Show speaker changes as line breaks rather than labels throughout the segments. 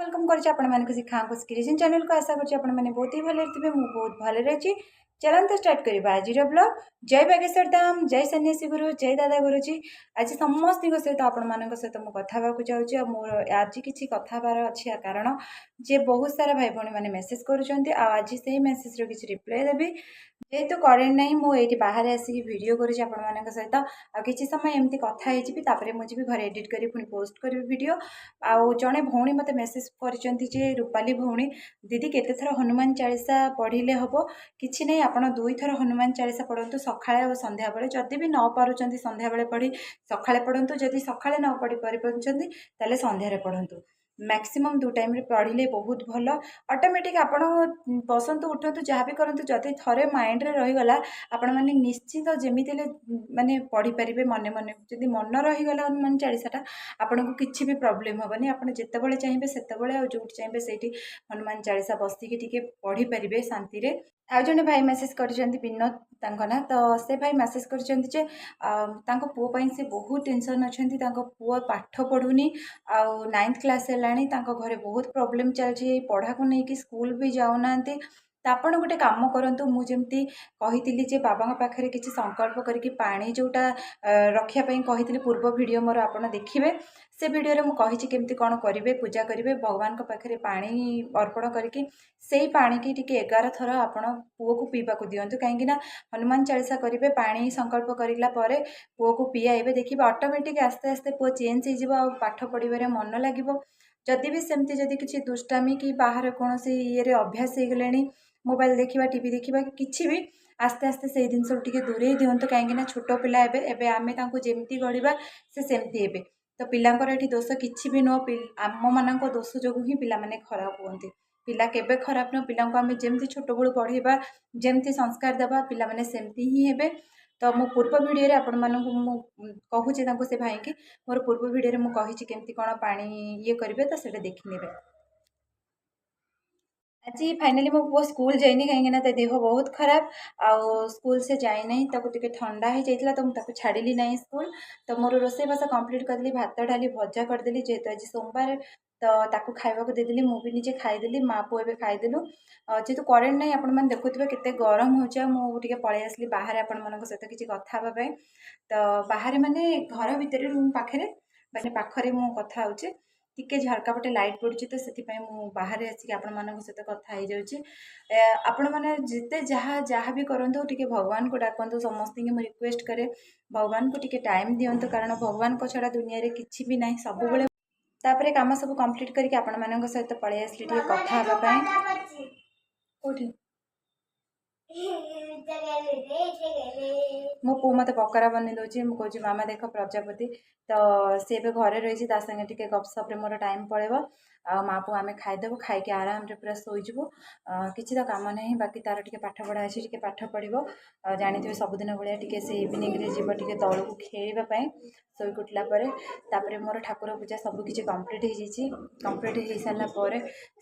Welcome कर शिखा creation channel को आशा कर बहुत ही भले थे मुझे बहुत भले अच्छी चलते स्टार्ट करवा आज ब्लॉग। जय बागेश्वर धाम, जय सन्यासी गुरु, जय दादा गुरुजी। आज समस्त सहित आपण सहित मुझे कथा चाहूँगी मोर आज किसी कथार अच्छी कारण जे बहुत सारा भाई भाई मैंने मेसेज कर आज से मेसेज किसी रिप्लाई देवी जेहेतु करेन्ट ना मुझे बाहर आसिक भिड कर सहित किसी समय एमती कथा मुझे घर एडिट कर पुणी पोस्ट करी भिड आउ जड़े भौणी मत मेसेज कर रूपाली भौणी दीदी केते थर हनुमान चालीसा पढ़िले हम किसी नहीं आप दुई थर हनुमान चालीसा पढ़ु सका और संध्या बेले जदि भी न पार्टी संध्या बेले पढ़ी सका पढ़ु जदि सका न पढ़ी पारे संध्यारे पढ़ु मैक्सिमम दो टाइम रे पढ़िले बहुत भल ऑटोमेटिक आपण बसंतु उठंतु जहाँ भी करंतु जदि थरे माइंड रे रहीगला आपण माने निश्चित जमी माने पढ़ी पारे मन मन जदि मन रहीगला हनुमान चालीसाटा आपन को किसी भी प्रॉब्लम हेनी आपड़ जितेबाला चाहिए से जो चाहिए से हनुमान चालीसा बसिकी टिके पढ़ी पारे शांति आउ जड़े भाई मेसेज कर विनोद ना तो से भाई मेसेज कर पुओ से बहुत टेंशन अच्छा पुओ पाठ पढ़ुनी आउ 9th क्लास है घरे बहुत प्रॉब्लम चलती पढ़ा को लेकिन स्कूल भी जाऊना तो आपड़ गोटे कम करूँ मुझे कही जे बाबा पाखे किसी संकल्प करके पानी जोटा रखापी कही पूर्व भिड मोर आप देखिए से भिडियो मुझे केमती कौन करेंगे पूजा करेंगे भगवान पाखे पानी अर्पण करके से पानी की टिके 11 थर आपण पुओ को पीवा को दिंतु कहीं हनुमान चालीसा करेंगे पानी संकल्प करला पुओ को पीआइबे देखिए ऑटोमेटिक आस्ते आस्ते पुओ चेंज हो पाठ पढ़वे मन लगे जदि भी सेमती जदि किसी दुष्टामी कि बाहर कौन ये अभ्यास हो गले मोबाइल देखा टीवी देखा कि भी आस्ते आस्ते से जिन दूरे दिंतु कहीं छोट पिला आम जमी गढ़ा से सेमती हे तो पिलांकर ये दोष किसी भी नुह आम मान दोष जो ही पिलाने खराब कहते पिला केबे खराब न पिला आम जमी छोट बड़ू पढ़ा जमी संस्कार देवा पिलाने सेमती ही हे तो मो पूर्व भिडियो आपण मानू कहूँ से भाई की मोर पूर्व भिडियो मुझे केमती कौन पानी ये करेंगे तो सीटा देखने आज फाइनाली मो पुओ स्कूल जाइनी कहीं देह बहुत खराब आउ स्कूल से जाए नहीं टे ठंडा हो जाता तो मुझे छाड़ी ना स्कूल तो मोर रोसे बास कंप्लीट करदेली भात डाली भजा करदेली जेहेतु आज सोमवार तो ताकू खावा को देदेली मुझे निजे खाईदेली माँ पुओ ए खाईदेलु जेहेतु करेन्ट ना आपने देखुए केते गरम होटे पलि आसली बाहर आपण मान सहित किसी कथा तो बाहर माने घर भितर रूम पाखे माने पाखरे मु कथा होचे टिके झरका पटे लाइट पड़ुची तो से बाहर आसिक आपण मान सहित कथा हो जाऊँगी आपण मैंने जिते जहाँ जहाँ भी करूँ टिके भगवान को डाकतु समस्त मुझे रिक्वेस्ट करे भगवान को टिके टाइम दिंतु कारण भगवान को छड़ा दुनिया रे किसी भी ना सब तापरे काम सब कंप्लीट करके आपण मान सहित पलि आसली टिके कथा हाँपाई कोठी मो पु मत पकड़ा बनी दूसरी मुझे मामा देख प्रजापति तो सी भी घरे रही संगे टिके गपसप्रे मोर टाइम पड़ेब आ माँ पु आम खाईदेव खाई आराम रे पूरा शोजबू किसी तो कम ना बाकी तार टे पाठ पढ़ा अच्छी टे पाठ पढ़ो जानी सबुदिन भाया टे से इवनिंग जीव टे तौल को खेलवाई शोक उठला तापर मोर ठाकुर पूजा सबकि कम्प्लीट हो कम्प्लीट हो सारापर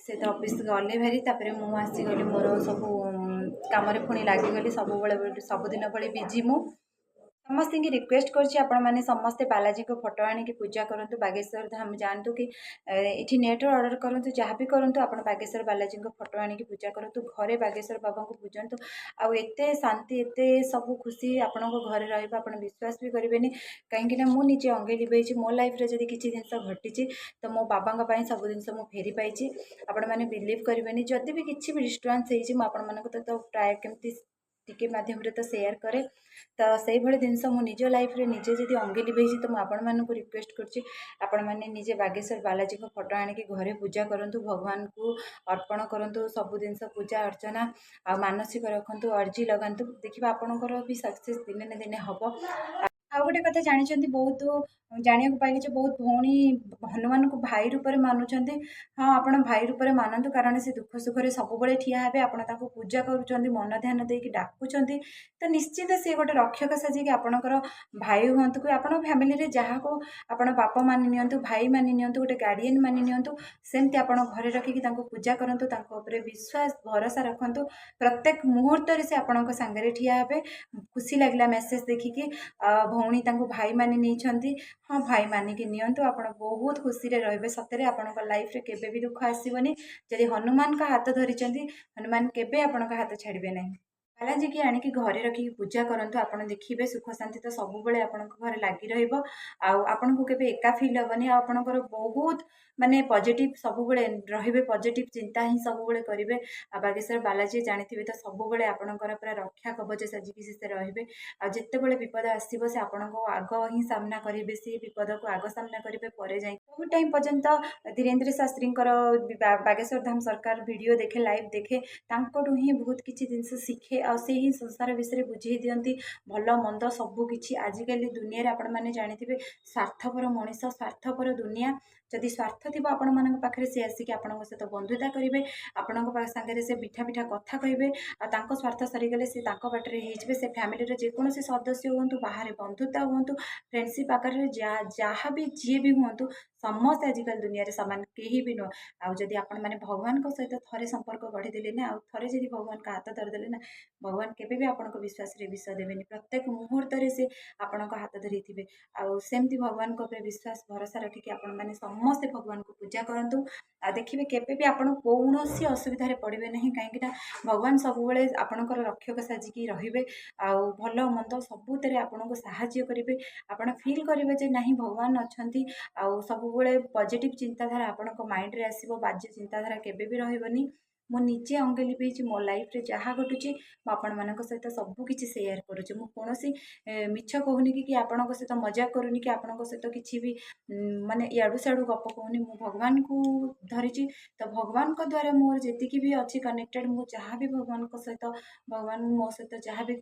से तो ऑफिस गले भारी तापर मुझे आसीगली मोर सब कम पुणी लगिगली सबुदिन भाई बिजी मु समस्त की रिक्वेस्ट कर समस्ते बालाजी को फोटो आनिक पूजा करूँ बागेश्वर धाम जानतु कि ये नेट ऑर्डर करूँ जहाँ भी करूँ आप बागेश्वर बालाजी को फोटो आनिक पूजा करूँ घरे बागेश्वर बाबा को पूजतु आउ एते शांति एते सब खुशी आपण घरे रहा विश्वास भी करेंगे कहीं मुझे अंगे लिभेज मो लाइफ जब किसी जिन घटी तो मो बाबा सब जिन फेरी पाई आपण मैंने बिलीव करेंगे जदि भी किसी भी डिस्टर्बांस हो तो प्राय केमती टिके माध्यम तो शेयर करे तो से भाई जिनस मु निज लाइफ रे निजे जब अंगे लिभेजी तो मुझे रिक्वेस्ट करने निजे बागेश्वर बालाजी को फोटो आनिक घरे पूजा करूँ भगवान को अर्पण करूँ सब जिन पूजा अर्चना आ मानसिक रखु अर्जी लगातु देखिए आपणकर भी सक्सेस दिने न दिने हम आ गोटे कथा जानी बहुत जाना पाइले बहुत भौणी हनुमान को भाई रूप में मानुंट हाँ आप भाई रूप में मानतु कारण से दुख सुखरे सब ठिया हे आप पूजा कर मन ध्यान देकी डाकुंट तो निश्चित सी गोटे रक्षक साजिक आपणकर भाई हूँ कि आप फैमिली जहाँ को आप बापा मानि नियंतु भाई मानि नियंतु गोटे गार्डियन मानि नियंतु सेमती आप घरे रखिकी पूजा करूँ विश्वास भरोसा रखु प्रत्येक मुहूर्त से आपण सांगे ठिया हे खुशी लगला मेसेज देखिकी भौणी तांको भाई माने नहीं हाँ भाई मानिकी नियंतु आपण बहुत खुशी रे रहिबे सतरे आपणक लाइफ रे केबे भी दुख आसीबनी जदि हनुमान का हाथ धरिचंती हनुमान केबे आपणक हाथ छाड़बे नहीं बालाजी की आणिकी घरे रखिकी पूजा करंतु आपण देखिबे सुख शांति तो सब बेले आपणक घरे लागी रहिबो आपण को केबे एका फील हेबनी आपणकर बहुत माने पॉजिटिव सब बेले रहिबे पॉजिटिव चिंता ही सब बेले करिवे बागेश्वर बालाजी जानिथिबे तो सब बेले आपणकर पूरा रक्षा कवच सजिकी से रहिबे आ जेते बेले विपद आसीबो से आपणको आग ही सामना करिवे से विपद को आग सामना करिवे परे जाई बहुत टाइम पर्यंत धीरेन्द्र शास्त्रींकर बागेश्वर धाम सरकार वीडियो देखे लाइव देखे तांकोटू ही बहुत किछि जिंस शिखे आ से ही संसार विषय बुझे दियंती भल मंद सब किछि आजिकल दुनिया रे आपण माने जानिथिबे स्वार्थपर मनीष स्वार्थपर दुनिया जदि स्वार्थ थी आपण मान पाखे से आसिक आपण सहित बंधुता करेंगे आपण सागर से मिठा मिठा कथा कहे आ स्वार्थ सरीगले से बाटर हो से फैमिली जेकोसी सदस्य हूँ बाहर बंधुता हूँ फ्रेंडशिप आकार जहाँ भी जी भी हूँ समस्त आजिकल दुनिया रे सामान कहीं भी नुह आदि आपण मैंने भगवान सहित थे संपर्क गढ़ीदे ना थे जब भगवान का हाथ धरदे ना भगवान केवे आपण विश्वास विष देवे प्रत्येक मुहूर्त से आपण हाथ धरी थे आमती भगवान विश्वास भरोसा रखिकी आपण मैंने समस्ते भगवान को पूजा करूँ आ देखिए केवे भी आपण कौन असुविधा पड़े ना कहीं भगवान सब आपणकर रक्षक साजिकी रे भल मंद सबुत आपन को साहाय्य करेंगे आप फिल करेंगे ना भगवान अच्छा सब पॉजिटिव चिंताधारा आपण माइंड रे आसो बाज्य चिंताधारा केबे भी रहबनी मो निजे अंगे लिपेची मो लाइफ रे जहाँ घटुची आपण मानक सहित सबकि सेयार करुँचे मुझे मिछ कहूनी कि आपण सहित मजाक करूनी कि आपण सहित किसी भी माने इाड़ू साड़ू गप कहूनी मु भगवान को धरी तो भगवान को द्वारा मोर जी भी अच्छी कनेक्टेड मु जहाँ भी भगवान को सहित भगवान मो सहित जहाँ भी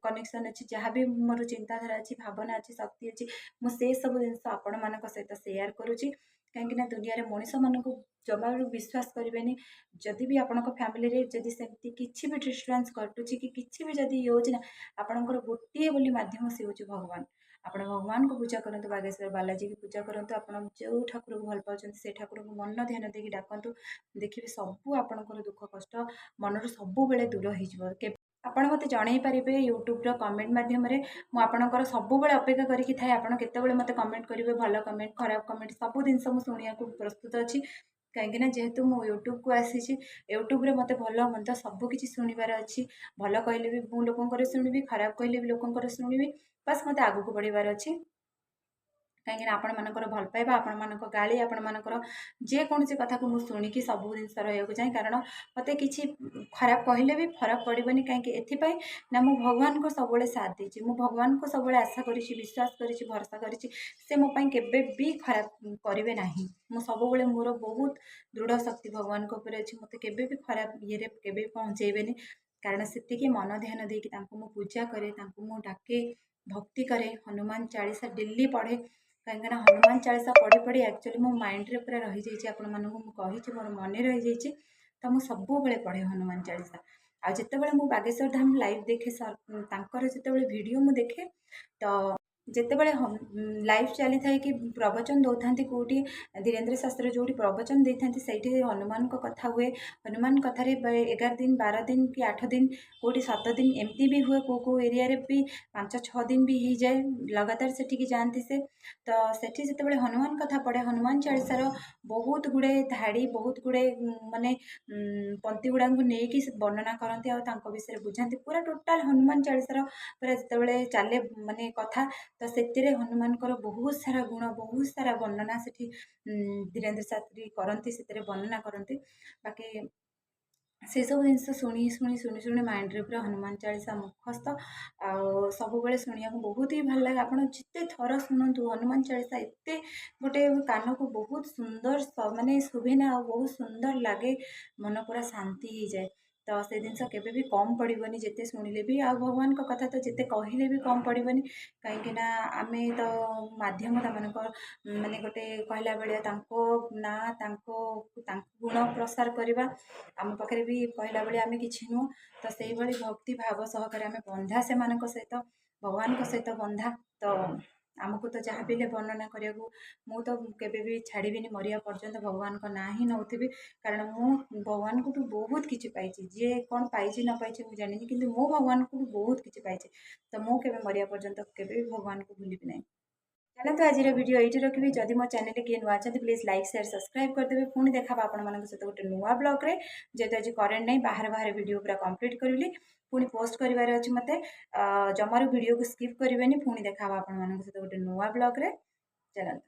कनेक्शन अच्छी जहाँ भी मोर चिंताधारा अच्छी भावना अच्छी शक्ति अच्छी मुझे सब जिन आपण मान सहित सेयार करुँची कहीं दुनिया रे मनीष मानक जमा विश्वास करेंगे जदि भी आपण फैमिली रे जदि सेमती किसी भी डिस्टर्बांस घटुची कि किसी भी जदि ये ना आपणकर गोटे बोली माध्यम से हूँ भगवान आपण भगवान को पूजा करंतु बागेश्वर बालाजी की पूजा करंतु आपण जो ठाकुर को भल पाउछन से ठाकुर को मन ध्यान देकी डाकंतु देखिए सब आपणकर दुख कष्ट मनर सब बेले दूर हो आपण मते जणई पारिबे यूट्यूब रो कमेंट माध्यम रे मु आपणकर सब बेले अपेक्षा करिकि थाए आपण केतेबेले मते कमेंट करिवे भल कमेंट खराब कमेंट सब जिनस मु सुनिया को प्रस्तुत अछि कहीं जेहेतु मु यूट्यूब को आसी यूट्यूब रे मते भल मंद सबकि शुणवार अच्छी भल कहले भी मु लोकंकर शुणिबी खराब कहले भी लोकंकर शुणिबी बस मते आगु को बढ़िबार अच्छी कहीं आपण मानकर भल पाइबा आपण मानक गाली आपण मानकर जेकोसी कथा को मुझे शुणिकी सब जिन रहा चाहे कारण मत कि खराब कहले भी फरक पड़ोनी कहीं एपाई ना मु भगवान को सब साथ देती मु भगवान को सब आशा करी विश्वास करी भरोसा करी से मोपाई केबे भी खराब करेंगे ना मु सब मोर बहुत दृढ़ शक्ति भगवान को ऊपर अच्छी मत केबे भी खराब ये केबे पहुँचेबेनि कारण से मन ध्यान देकी मु पूजा करे मु डाके भक्ति करे हनुमान चालीसा डेली पढ़े कहीं हनुमान चालीसा पढ़ी पढ़ी एक्चुअली मो माइंड रे पूरा रही जाइए आपण मानक मोर मन रही जाइए तो मुझे सब बेले पढ़े हनुमान चालीसा आ जितेबाला मु बागेश्वर धाम लाइव देखे तांकर जितेबाला वीडियो मु देखे तो जितेबाला लाइव चली था कि प्रवचन दौरान कौटी धीरेन्द्र शास्त्री जो प्रवचन दे था से हनुमान को कथा हुए हनुमान कथार 11 दिन 12 दिन कि 8 दिन कौटी 7 दिन एमती भी हुए को एरिया रे भी 5-6 दिन भी हो जाए लगातार से जाती से तो सेठी जितेबाला हनुमान कथा पढ़े हनुमान चालीसार बहुत गुड़े धाड़ी बहुत गुड़े माने पंक्ति गुड़ा नहीं वर्णना करती विषय बुझाती पूरा टोटाल हनुमान चालीसार पूरा जिते चले माने कथा तो से हनुमान बहुत सारा गुण बहुत सारा वर्णना से धीरेन्द्र शास्त्री करती से वर्णना करती बाकी से सब जिन शुणी शुणी शुणी शुणी माइंड रे पूरा हनुमान चालीसा मुखस्त आ सब बेले शुणा बहुत ही भल लगे आप जिते थर शुणु हनुमान चालीसा एत गोटे कान को बहुत सुंदर माने शुभेना बहुत सुंदर लगे मन पूरा शांति हो जाए तो से जिन केबे भी कम पड़ोनी जिते शुणिले भी आ भगवान का कथा तो जिते कहले भी कम पड़ोनी कहीं आम तो मध्यम माने गोटे कहला बेले ना गुण प्रसार करवा आम पाखे भी कहला बेले आम कि नुह तो से भक्ति भाव सहकार आम बंधा से सहित भगवान सहित बंधा तो आमको तो जहाँ भी वर्णना करने को मु तो केबे छाड़बी मरिया पर्यंत भगवान का ना ही नौथि कारण मु भगवान को बहुत किसी पाई जी कौन पाई न पाई मुझे जानी कि मो भगवान को बहुत किसी पाई तो मु के मरिया पर्यंत के भगवान को भूलि ना। चलते आज वीडियो ये रखी जदि मो चैनल किए नुआ प्लीज लाइक शेयर सब्सक्राइब करदेवे पुणी देखा आपण मान सहित गोटे नुआ ब्लॉग रे जेहेतु आज करेन्ट नहीं बाहर बाहर वीडियो पूरा कंप्लीट करी पुणी पोस्ट करार अच्छे मत जमार वीडियो को स्किप करेंगे पुणी देखा आपण मान सहित गोटे नुआ ब्लॉग रे चलते।